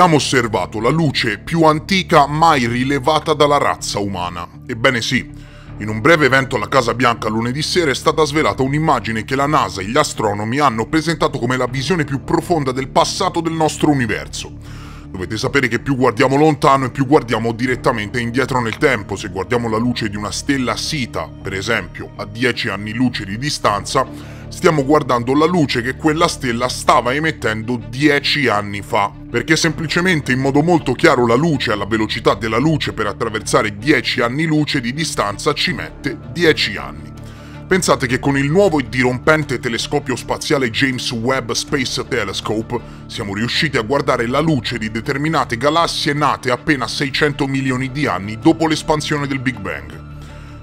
Abbiamo osservato la luce più antica mai rilevata dalla razza umana. Ebbene sì, in un breve evento alla Casa Bianca lunedì sera è stata svelata un'immagine che la NASA e gli astronomi hanno presentato come la visione più profonda del passato del nostro universo. Dovete sapere che più guardiamo lontano e più guardiamo direttamente indietro nel tempo. Se guardiamo la luce di una stella Sita, per esempio, a 10 anni luce di distanza, stiamo guardando la luce che quella stella stava emettendo 10 anni fa. Perché semplicemente in modo molto chiaro la luce alla velocità della luce per attraversare 10 anni luce di distanza ci mette 10 anni. Pensate che con il nuovo e dirompente telescopio spaziale James Webb Space Telescope siamo riusciti a guardare la luce di determinate galassie nate appena 600 milioni di anni dopo l'espansione del Big Bang.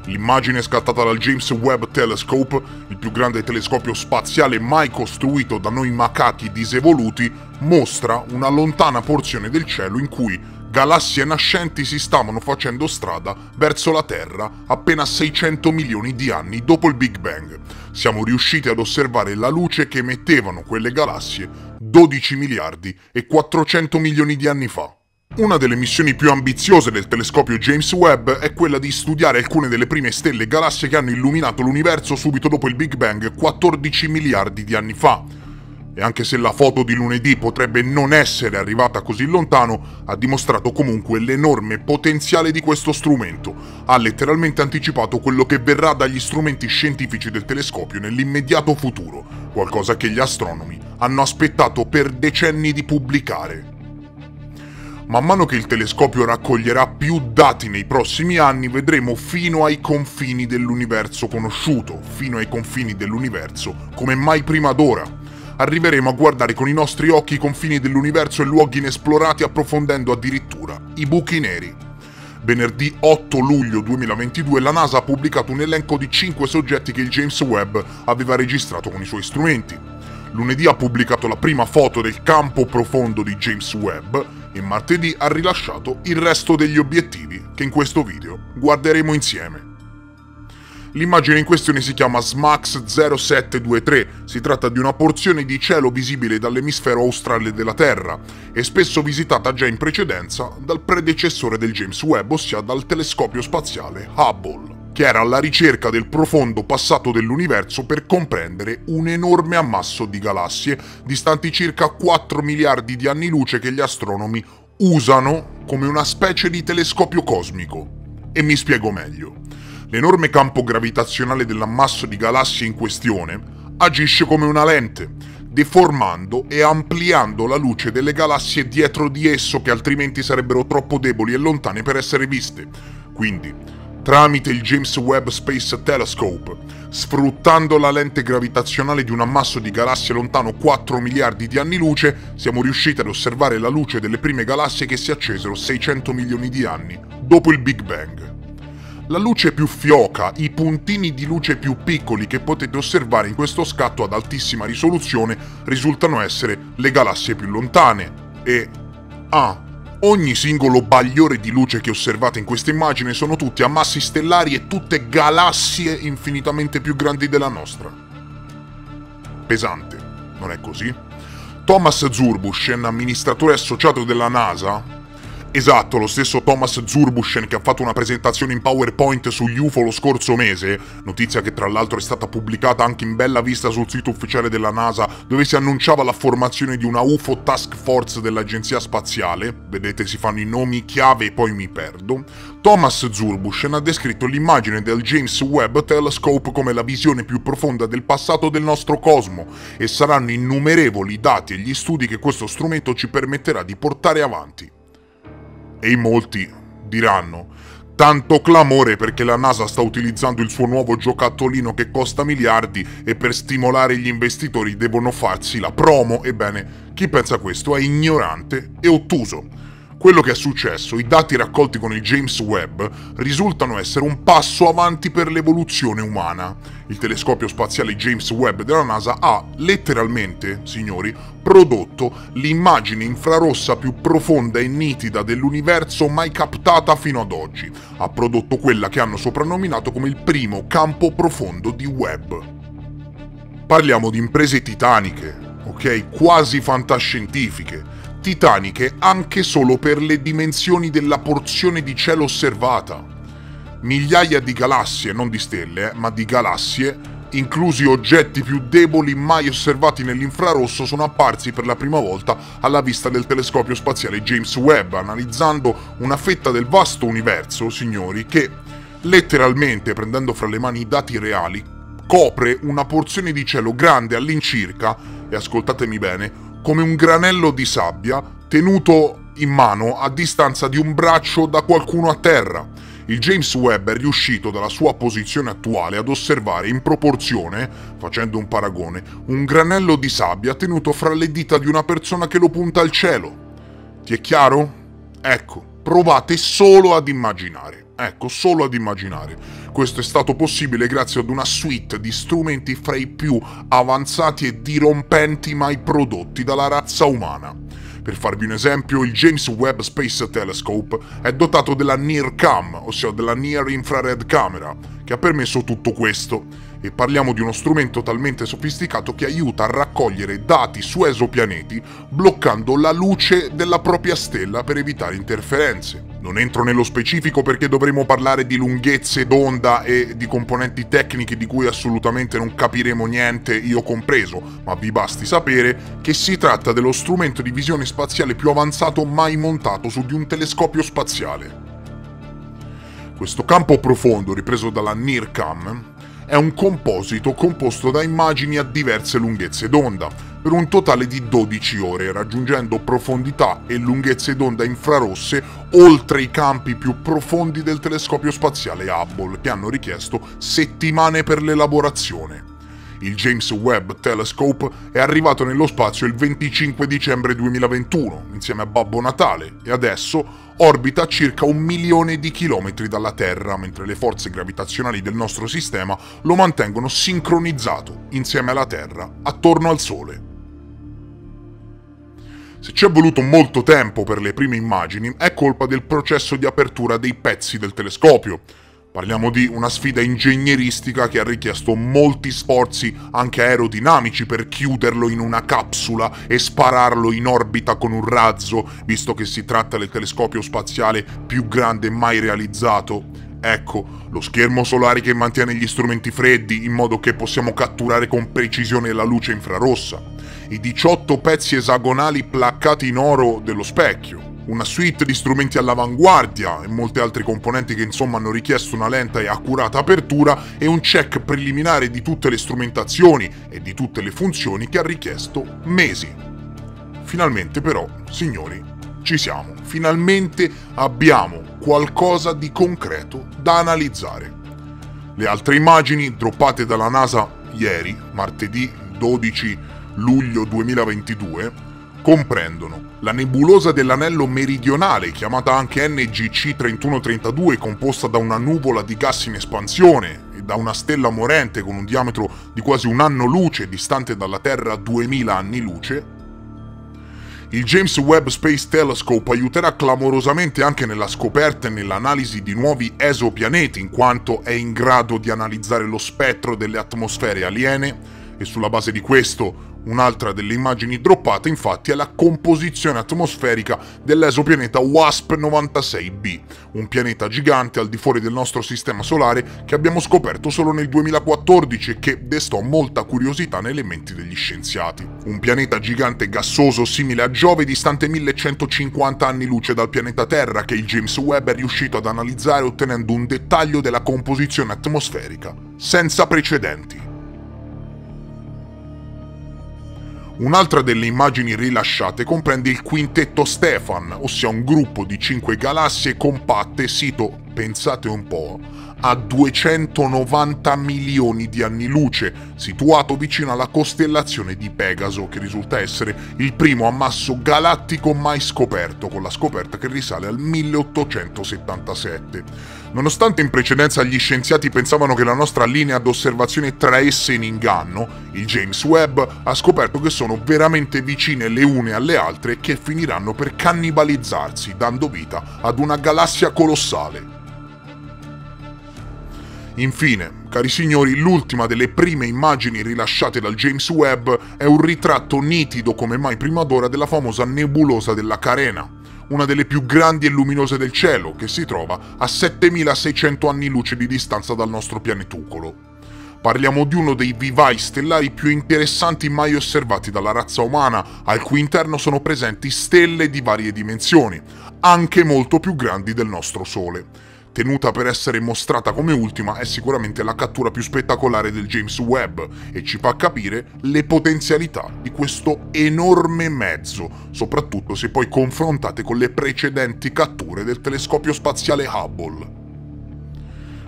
L'immagine scattata dal James Webb Telescope, il più grande telescopio spaziale mai costruito da noi macachi disevoluti, mostra una lontana porzione del cielo in cui galassie nascenti si stavano facendo strada verso la Terra appena 600 milioni di anni dopo il Big Bang. Siamo riusciti ad osservare la luce che emettevano quelle galassie 12 miliardi e 400 milioni di anni fa. Una delle missioni più ambiziose del telescopio James Webb è quella di studiare alcune delle prime stelle e galassie che hanno illuminato l'universo subito dopo il Big Bang 14 miliardi di anni fa. E anche se la foto di lunedì potrebbe non essere arrivata così lontano, ha dimostrato comunque l'enorme potenziale di questo strumento. Ha letteralmente anticipato quello che verrà dagli strumenti scientifici del telescopio nell'immediato futuro, qualcosa che gli astronomi hanno aspettato per decenni di pubblicare. Man mano che il telescopio raccoglierà più dati nei prossimi anni, vedremo fino ai confini dell'universo conosciuto, fino ai confini dell'universo come mai prima d'ora. Arriveremo a guardare con i nostri occhi i confini dell'universo e luoghi inesplorati, approfondendo addirittura i buchi neri. Venerdì 8 luglio 2022 la NASA ha pubblicato un elenco di 5 soggetti che il James Webb aveva registrato con i suoi strumenti. Lunedì ha pubblicato la prima foto del campo profondo di James Webb e martedì ha rilasciato il resto degli obiettivi che in questo video guarderemo insieme. L'immagine in questione si chiama SMACS 0723, si tratta di una porzione di cielo visibile dall'emisfero australe della Terra e spesso visitata già in precedenza dal predecessore del James Webb, ossia dal telescopio spaziale Hubble, che era alla ricerca del profondo passato dell'universo per comprendere un enorme ammasso di galassie distanti circa 4 miliardi di anni luce che gli astronomi usano come una specie di telescopio cosmico. E mi spiego meglio. L'enorme campo gravitazionale dell'ammasso di galassie in questione agisce come una lente, deformando e ampliando la luce delle galassie dietro di esso che altrimenti sarebbero troppo deboli e lontane per essere viste. Quindi, tramite il James Webb Space Telescope, sfruttando la lente gravitazionale di un ammasso di galassie lontano 4 miliardi di anni luce, siamo riusciti ad osservare la luce delle prime galassie che si accesero 600 milioni di anni dopo il Big Bang. La luce più fioca, i puntini di luce più piccoli che potete osservare in questo scatto ad altissima risoluzione risultano essere le galassie più lontane e... ogni singolo bagliore di luce che osservate in questa immagine sono tutti ammassi stellari e tutte galassie infinitamente più grandi della nostra. Pesante, non è così? Thomas Zurbuchen, amministratore associato della NASA... Esatto, lo stesso Thomas Zurbuchen che ha fatto una presentazione in PowerPoint sugli UFO lo scorso mese, notizia che tra l'altro è stata pubblicata anche in bella vista sul sito ufficiale della NASA, dove si annunciava la formazione di una UFO Task Force dell'Agenzia Spaziale, vedete si fanno i nomi chiave e poi mi perdo. Thomas Zurbuchen ha descritto l'immagine del James Webb Telescope come la visione più profonda del passato del nostro cosmo e saranno innumerevoli i dati e gli studi che questo strumento ci permetterà di portare avanti. E in molti diranno, tanto clamore perché la NASA sta utilizzando il suo nuovo giocattolino che costa miliardi e per stimolare gli investitori devono farsi la promo. Ebbene, chi pensa questo è ignorante e ottuso. Quello che è successo, i dati raccolti con il James Webb, risultano essere un passo avanti per l'evoluzione umana. Il telescopio spaziale James Webb della NASA ha, letteralmente, signori, prodotto l'immagine infrarossa più profonda e nitida dell'universo mai captata fino ad oggi. Ha prodotto quella che hanno soprannominato come il primo campo profondo di Webb. Parliamo di imprese titaniche, ok? Quasi fantascientifiche. Titaniche anche solo per le dimensioni della porzione di cielo osservata. Migliaia di galassie, non di stelle, ma di galassie, inclusi oggetti più deboli mai osservati nell'infrarosso, sono apparsi per la prima volta alla vista del telescopio spaziale James Webb, analizzando una fetta del vasto universo, signori, che, letteralmente prendendo fra le mani i dati reali, copre una porzione di cielo grande all'incirca, e ascoltatemi bene, come un granello di sabbia tenuto in mano a distanza di un braccio da qualcuno a terra. Il James Webb è riuscito dalla sua posizione attuale ad osservare in proporzione, facendo un paragone, un granello di sabbia tenuto fra le dita di una persona che lo punta al cielo. Ti è chiaro? Ecco, provate solo ad immaginare. Ecco, solo ad immaginare. Questo è stato possibile grazie ad una suite di strumenti fra i più avanzati e dirompenti mai prodotti dalla razza umana. Per farvi un esempio, il James Webb Space Telescope è dotato della NIRCam, ossia della Near Infrared Camera, che ha permesso tutto questo. E parliamo di uno strumento talmente sofisticato che aiuta a raccogliere dati su esopianeti bloccando la luce della propria stella per evitare interferenze. Non entro nello specifico perché dovremo parlare di lunghezze d'onda e di componenti tecniche di cui assolutamente non capiremo niente, io compreso, ma vi basti sapere che si tratta dello strumento di visione spaziale più avanzato mai montato su di un telescopio spaziale. Questo campo profondo, ripreso dalla NIRCam, è un composito composto da immagini a diverse lunghezze d'onda, per un totale di 12 ore, raggiungendo profondità e lunghezze d'onda infrarosse oltre i campi più profondi del telescopio spaziale Hubble, che hanno richiesto settimane per l'elaborazione. Il James Webb Telescope è arrivato nello spazio il 25 dicembre 2021, insieme a Babbo Natale, e adesso orbita a circa 1 milione di chilometri dalla Terra, mentre le forze gravitazionali del nostro sistema lo mantengono sincronizzato, insieme alla Terra, attorno al Sole. Se ci è voluto molto tempo per le prime immagini, è colpa del processo di apertura dei pezzi del telescopio. Parliamo di una sfida ingegneristica che ha richiesto molti sforzi anche aerodinamici per chiuderlo in una capsula e spararlo in orbita con un razzo, visto che si tratta del telescopio spaziale più grande mai realizzato. Ecco, lo schermo solare che mantiene gli strumenti freddi in modo che possiamo catturare con precisione la luce infrarossa, i 18 pezzi esagonali placcati in oro dello specchio, una suite di strumenti all'avanguardia e molte altre componenti che insomma hanno richiesto una lenta e accurata apertura e un check preliminare di tutte le strumentazioni e di tutte le funzioni che ha richiesto mesi. Finalmente però, signori, ci siamo. Finalmente abbiamo qualcosa di concreto da analizzare. Le altre immagini droppate dalla NASA ieri, martedì 12 luglio 2022, comprendono la nebulosa dell'anello meridionale, chiamata anche NGC 3132, composta da una nuvola di gas in espansione e da una stella morente con un diametro di quasi un anno luce, distante dalla Terra 2000 anni luce. Il James Webb Space Telescope aiuterà clamorosamente anche nella scoperta e nell'analisi di nuovi esopianeti, in quanto è in grado di analizzare lo spettro delle atmosfere aliene, e sulla base di questo un'altra delle immagini droppate infatti è la composizione atmosferica dell'esopianeta WASP-96b, un pianeta gigante al di fuori del nostro sistema solare che abbiamo scoperto solo nel 2014 e che destò molta curiosità nelle menti degli scienziati. Un pianeta gigante gassoso simile a Giove, distante 1150 anni luce dal pianeta Terra, che il James Webb è riuscito ad analizzare ottenendo un dettaglio della composizione atmosferica senza precedenti. Un'altra delle immagini rilasciate comprende il quintetto Stefan, ossia un gruppo di 5 galassie compatte sito, pensate un po', a 290 milioni di anni luce, situato vicino alla costellazione di Pegaso, che risulta essere il primo ammasso galattico mai scoperto, con la scoperta che risale al 1877. Nonostante in precedenza gli scienziati pensavano che la nostra linea d'osservazione traesse in inganno, il James Webb ha scoperto che sono veramente vicine le une alle altre e che finiranno per cannibalizzarsi, dando vita ad una galassia colossale. Infine, cari signori, l'ultima delle prime immagini rilasciate dal James Webb è un ritratto nitido come mai prima d'ora della famosa nebulosa della Carena, una delle più grandi e luminose del cielo, che si trova a 7600 anni luce di distanza dal nostro pianetucolo. Parliamo di uno dei vivai stellari più interessanti mai osservati dalla razza umana, al cui interno sono presenti stelle di varie dimensioni, anche molto più grandi del nostro Sole. Tenuta per essere mostrata come ultima, è sicuramente la cattura più spettacolare del James Webb e ci fa capire le potenzialità di questo enorme mezzo, soprattutto se poi confrontate con le precedenti catture del telescopio spaziale Hubble.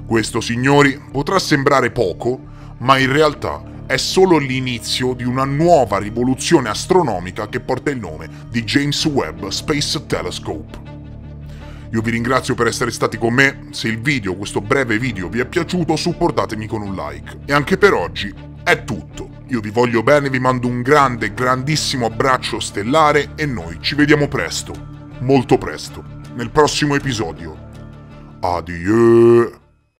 Questo, signori, potrà sembrare poco, ma in realtà è solo l'inizio di una nuova rivoluzione astronomica che porta il nome di James Webb Space Telescope. Io vi ringrazio per essere stati con me. Se il video, questo breve video, vi è piaciuto, supportatemi con un like. E anche per oggi è tutto. Io vi voglio bene, vi mando un grande, grandissimo abbraccio stellare e noi ci vediamo presto, molto presto, nel prossimo episodio. Adieu!